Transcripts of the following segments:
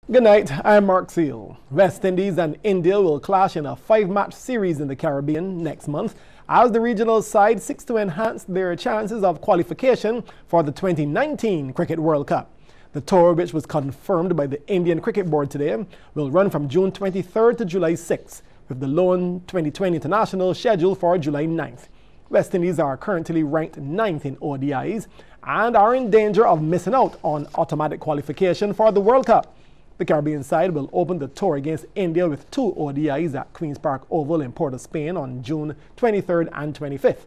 Good night, I'm Mark Seal. West Indies and India will clash in a 5-match series in the Caribbean next month as the regional side seeks to enhance their chances of qualification for the 2019 Cricket World Cup. The tour, which was confirmed by the Indian Cricket Board today, will run from June 23rd to July 6th, with the lone 2020 international scheduled for July 9th. West Indies are currently ranked 9th in ODIs and are in danger of missing out on automatic qualification for the World Cup. The Caribbean side will open the tour against India with 2 ODIs at Queen's Park Oval in Port of Spain on June 23rd and 25th,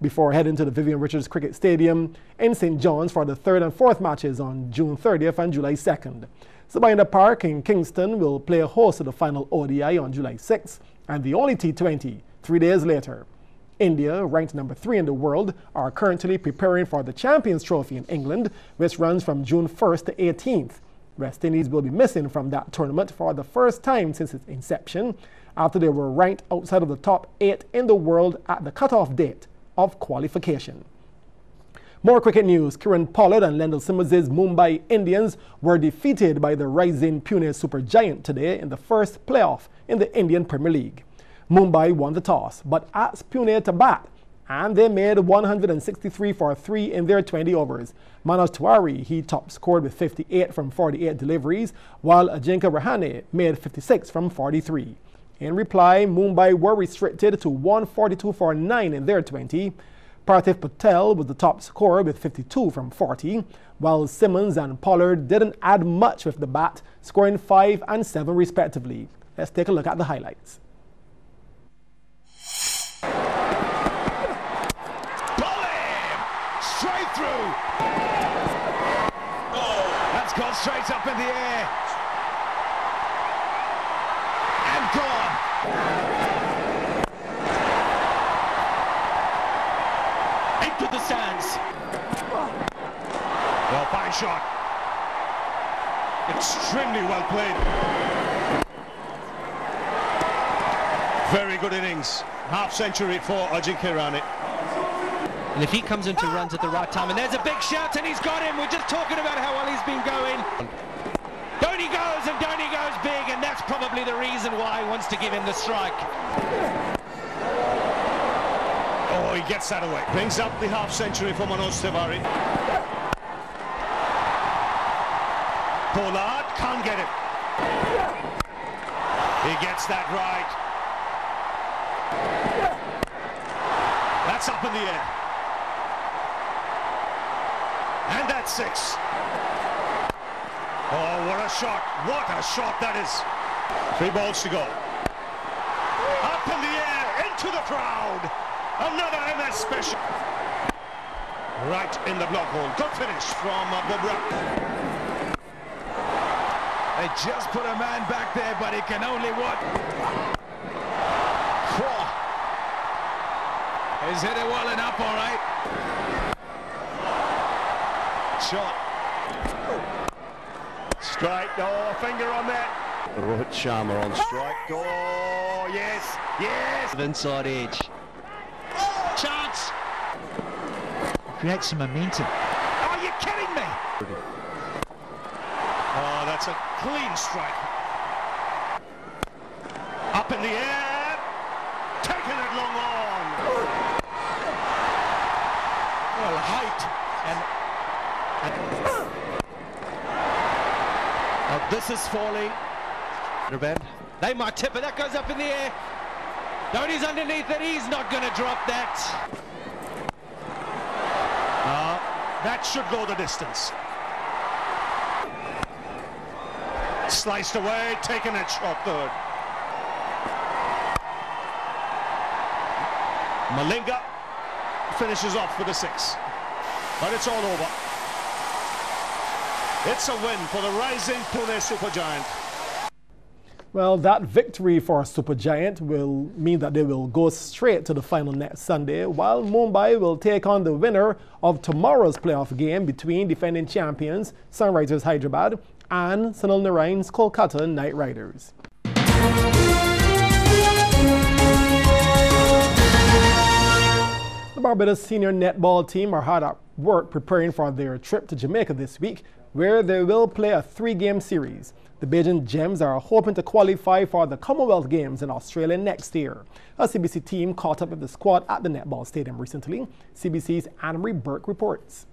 before heading to the Vivian Richards Cricket Stadium in St. John's for the 3rd and 4th matches on June 30th and July 2nd. Sabina Park in Kingston will play a host to the final ODI on July 6th and the only T20 3 days later. India, ranked number 3 in the world, are currently preparing for the Champions Trophy in England, which runs from June 1st to 18th. West Indies will be missing from that tournament for the first time since its inception, after they were ranked outside of the top 8 in the world at the cutoff date of qualification. More cricket news. Kieran Pollard and Lendl Simmons' Mumbai Indians were defeated by the rising Pune supergiant today in the first playoff in the Indian Premier League. Mumbai won the toss, but asked Pune to bat, and they made 163 for 3 in their 20 overs. Manoj Tiwari, he top scored with 58 from 48 deliveries, while Ajinkya Rahane made 56 from 43. In reply, Mumbai were restricted to 142 for 9 in their 20. Parthiv Patel was the top scorer with 52 from 40, while Simmons and Pollard didn't add much with the bat, scoring 5 and 7 respectively. Let's take a look at the highlights. Straight through. Oh, that's gone straight up in the air. And gone. Into the stands. Well, fine shot. Extremely well played. Very good innings. Half century for Ajinkya Rahane. And if he comes into runs at the right time, and there's a big shout, and he's got him. We're just talking about how well he's been going. Dhoni goes, and Dhoni goes big, and that's probably the reason why he wants to give him the strike. Oh, he gets that away. Brings up the half century for Manoj Tiwari. Pollard can't get it. He gets that right. That's up in the air. And that's 6. Oh, what a shot. What a shot that is. 3 balls to go. Up in the air, into the crowd. Another MS special. Right in the block hole. Good finish from Bubra. They just put a man back there, but he can only what? He's hit it well enough, all right. Shot. Strike. Oh, finger on that. Rohit Sharma on strike. Oh, yes, yes. Inside edge. Chance. Create some momentum. Are you kidding me? Oh, that's a clean strike. Up in the air. Taking it long on. Well, height and This is falling. They might tip it. That goes up in the air. Dhoni's underneath it. He's not going to drop that. That should go the distance. Sliced away, taken it short third. Malinga finishes off with a 6. But it's all over. It's a win for the rising Pune supergiant. Well, that victory for Supergiant will mean that they will go straight to the final next Sunday, while Mumbai will take on the winner of tomorrow's playoff game between defending champions Sunrisers Hyderabad and Sunil Narayan's Kolkata Knight Riders. The Barbados senior netball team are hard at work preparing for their trip to Jamaica this week, where they will play a 3-game series. The Beijing Gems are hoping to qualify for the Commonwealth Games in Australia next year. A CBC team caught up with the squad at the netball stadium recently. CBC's Anne-Marie Burke reports.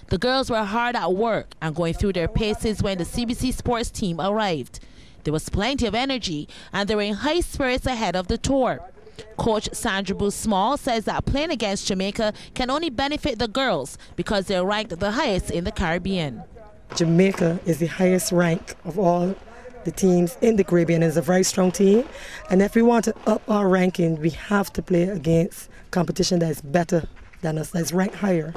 The girls were hard at work and going through their paces when the CBC Sports team arrived. There was plenty of energy and they were in high spirits ahead of the tour. Coach Sandra Bruce Small says that playing against Jamaica can only benefit the girls because they're ranked the highest in the Caribbean. Jamaica is the highest rank of all the teams in the Caribbean. It's a very strong team, and if we want to up our ranking, we have to play against competition that is better than us, that is ranked higher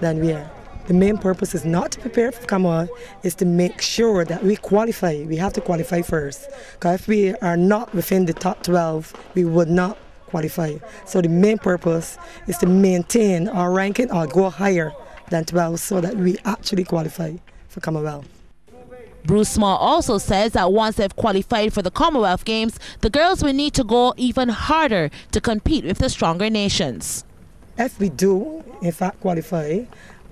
than we are. The main purpose is not to prepare for Commonwealth, is to make sure that we qualify. We have to qualify first, because if we are not within the top 12, we would not qualify. So the main purpose is to maintain our ranking or go higher than 12 so that we actually qualify for Commonwealth. Bruce Small also says that once they've qualified for the Commonwealth Games, the girls will need to go even harder to compete with the stronger nations. If we do, in fact, qualify,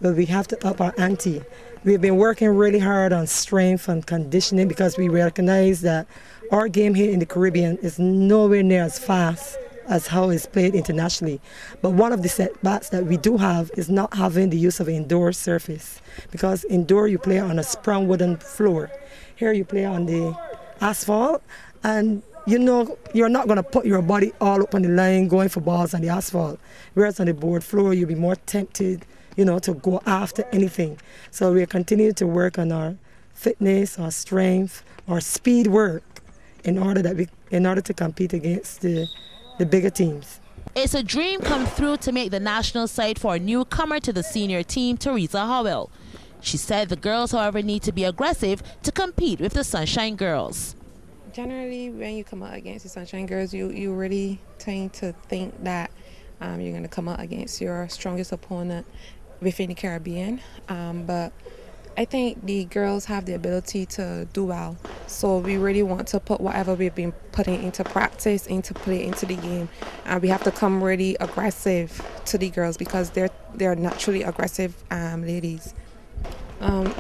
well, we have to up our ante. We've been working really hard on strength and conditioning because we recognize that our game here in the Caribbean is nowhere near as fast as how it's played internationally. But one of the setbacks that we do have is not having the use of indoor surface, because indoor you play on a sprung wooden floor. Here you play on the asphalt, and you know you're not going to put your body all up on the line going for balls on the asphalt. Whereas on the board floor you'll be more tempted, you know, to go after anything. So we're continuing to work on our fitness, our strength, our speed work in order to compete against the bigger teams. It's a dream come through to make the national side for a newcomer to the senior team, Teresa Howell. She said the girls, however, need to be aggressive to compete with the Sunshine Girls. Generally, when you come out against the Sunshine Girls, you really tend to think that you're going to come out against your strongest opponent within the Caribbean. But I think the girls have the ability to do well. So we really want to put whatever we've been putting into practice, into play, into the game. And we have to come really aggressive to the girls because they're naturally aggressive ladies.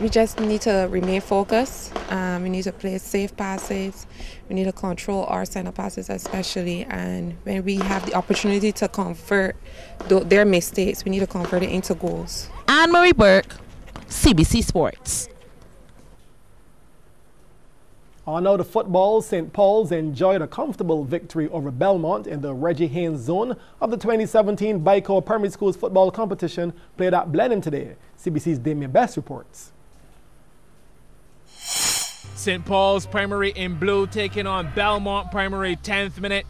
We just need to remain focused. We need to play safe passes. We need to control our center passes especially. And when we have the opportunity to convert their mistakes, we need to convert it into goals. Anne-Marie Burke, CBC Sports. On now to football, St. Paul's enjoyed a comfortable victory over Belmont in the Reggie Haynes zone of the 2017 Bico Primary Schools football competition played at Blenheim today. CBC's Damien Best reports. St. Paul's Primary in blue taking on Belmont Primary, 10th minute.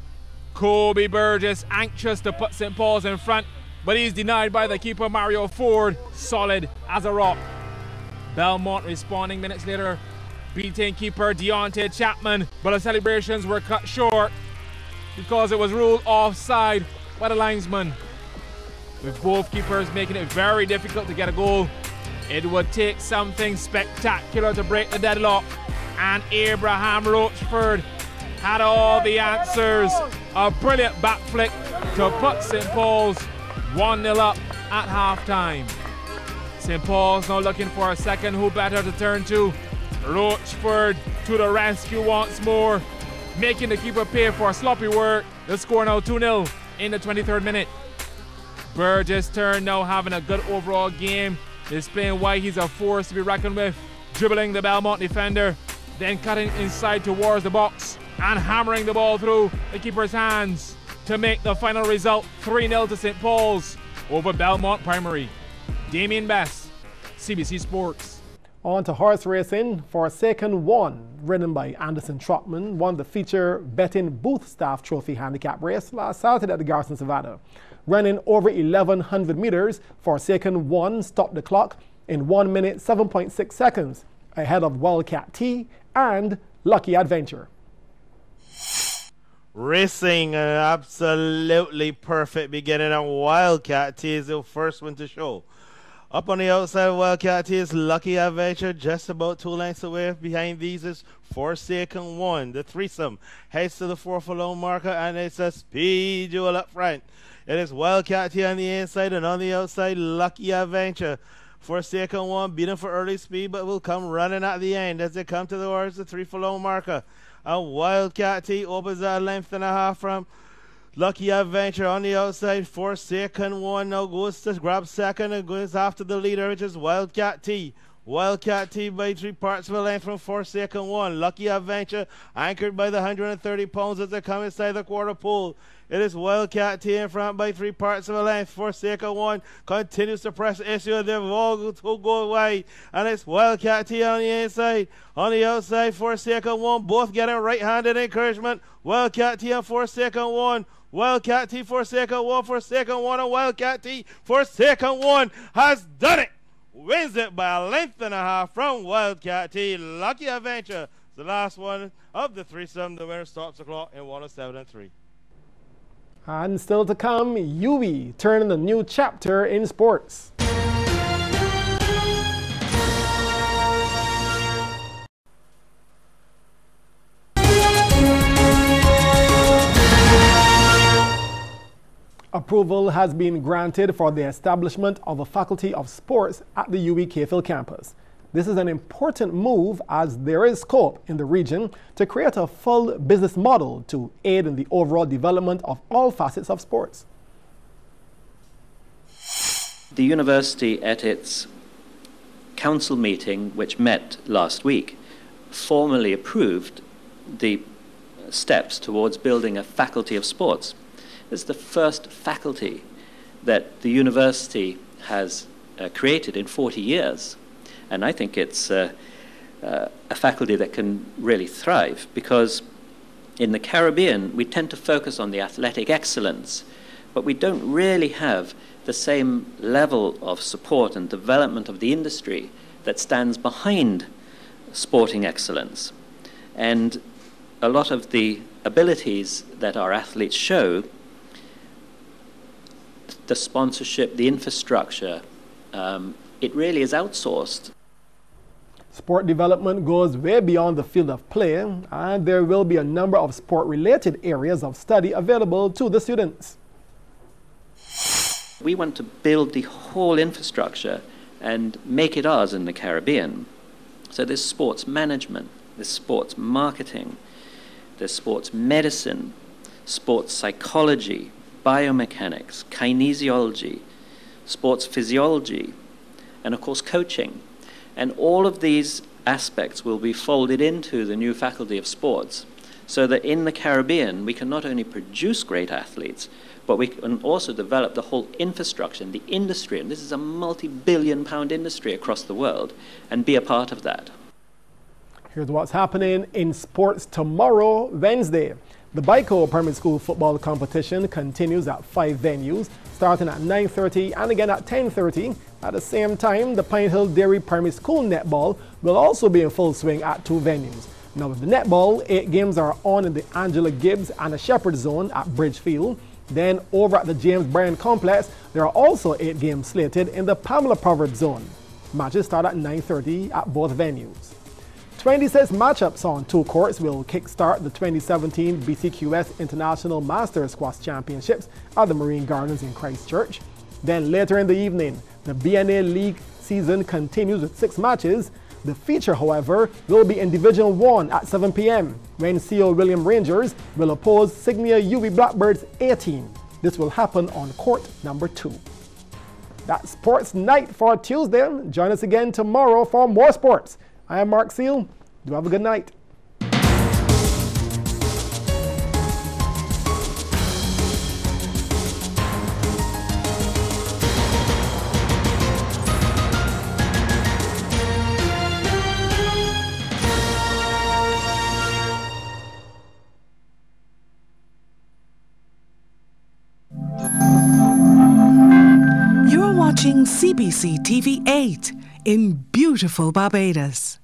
Kobe Burgess anxious to put St. Paul's in front, but he's denied by the keeper Mario Ford, solid as a rock. Belmont responding minutes later, beating keeper Deontay Chapman, but the celebrations were cut short because it was ruled offside by the linesman. With both keepers making it very difficult to get a goal, it would take something spectacular to break the deadlock, and Abraham Rochford had all the answers. A brilliant back flick to put St. Paul's 1-0 up at half-time. St. Paul's now looking for a second who better to turn to. Rochford to the rescue once more, making the keeper pay for sloppy work. The score now 2-0 in the 23rd minute. Burgess' turn now, having a good overall game, displaying why he's a force to be reckoned with. Dribbling the Belmont defender, then cutting inside towards the box and hammering the ball through the keeper's hands to make the final result 3-0 to St. Paul's over Belmont Primary. Damien Best, CBC Sports. On to horse racing. Forsaken One, ridden by Anderson Trotman, won the feature Betting Booth Staff Trophy handicap race last Saturday at the Garrison Savannah. Running over 1,100 meters, Forsaken One stopped the clock in 1 minute 7.6 seconds, ahead of Wildcat T and Lucky Adventure. Racing an absolutely perfect beginning, and Wildcat T is the first one to show. Up on the outside of Wildcat T is Lucky Adventure, just about 2 lengths away. Behind these is Forsaken One. The threesome heads to the 4 furlong marker, and it's a speed duel up front. It is Wildcat T on the inside, and on the outside, Lucky Adventure. Forsaken one, beating for early speed, but will come running at the end as they come towards the 3 furlong marker. A Wildcat T opens that length and a half from Lucky Adventure on the outside. Forsaken one now goes to grab second and goes after the leader, which is Wildcat T. Wildcat T by 3 parts of a length from Forsaken one. Lucky Adventure anchored by the 130 pounds as they come inside the quarter pole. It is Wildcat T in front by 3 parts of a length. Forsaken one continues to press the issue. They've all to go wide. And it's Wildcat T on the inside. On the outside, Forsaken one. Both getting right-handed encouragement. Wildcat T and Forsaken one. Wildcat T, Forsaken one. Forsaken one and Wildcat T. Forsaken one has done it. Wins it by a length and a half from Wildcat T. Lucky Adventure. The last one of the threesome. The winner stops the clock in 107.3. And still to come, UWI turning a new chapter in sports. Approval has been granted for the establishment of a Faculty of Sports at the UWI Cayfield campus. This is an important move as there is scope in the region to create a full business model to aid in the overall development of all facets of sports. The university at its council meeting, which met last week, formally approved the steps towards building a Faculty of Sports. This is the first faculty that the university has created in 40 years. And I think it's a faculty that can really thrive, because in the Caribbean, we tend to focus on the athletic excellence, but we don't really have the same level of support and development of the industry that stands behind sporting excellence. And a lot of the abilities that our athletes show, the sponsorship, the infrastructure, it really is outsourced. Sport development goes way beyond the field of play, and there will be a number of sport-related areas of study available to the students. We want to build the whole infrastructure and make it ours in the Caribbean. So there's sports management, there's sports marketing, there's sports medicine, sports psychology, biomechanics, kinesiology, sports physiology, and of course coaching. And all of these aspects will be folded into the new Faculty of Sports, so that in the Caribbean we can not only produce great athletes, but we can also develop the whole infrastructure and the industry, and this is a multi-billion-pound industry across the world, and be a part of that. Here's what's happening in sports tomorrow, Wednesday. The Bico Primary School football competition continues at 5 venues, starting at 9:30 and again at 10:30. At the same time, the Pine Hill Dairy Primary School netball will also be in full swing at 2 venues. Now with the netball, 8 games are on in the Angela Gibbs and the Shepherd Zone at Bridgefield. Then over at the James Bryan Complex, there are also 8 games slated in the Pamela Proverb Zone. Matches start at 9:30 at both venues. 26 matchups on 2 courts will kickstart the 2017 BCQS International Masters Squash Championships at the Marine Gardens in Christchurch. Then later in the evening, the BNA League season continues with 6 matches. The feature, however, will be in Division 1 at 7 p.m. when CO William Rangers will oppose Signia UWI Blackbirds A team. This will happen on court number 2. That's Sports Night for Tuesday. Join us again tomorrow for more sports. I am Mark Seal. Do have a good night. You're watching CBC TV 8 in beautiful Barbados.